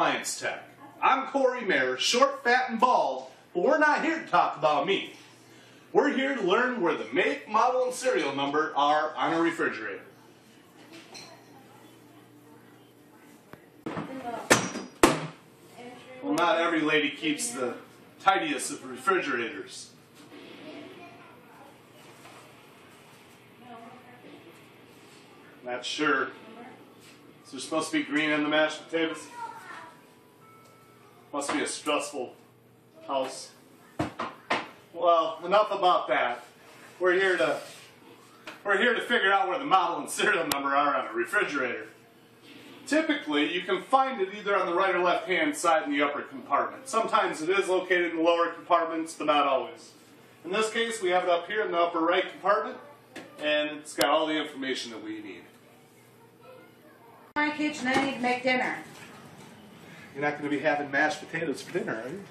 iApplianceTech. I'm Corey Mayer, short, fat, and bald, but we're not here to talk about me. We're here to learn where the make, model, and serial number are on a refrigerator. Well, not every lady keeps the tidiest of refrigerators. Not sure. Is there supposed to be green in the mashed potatoes? Must be a stressful house. Well, enough about that. We're here to figure out where the model and serial number are on a refrigerator. Typically, you can find it either on the right or left hand side in the upper compartment. Sometimes it is located in the lower compartments, but not always. In this case, we have it up here in the upper right compartment, and it's got all the information that we need. My kitchen, I need to make dinner. You're not going to be having mashed potatoes for dinner, are you?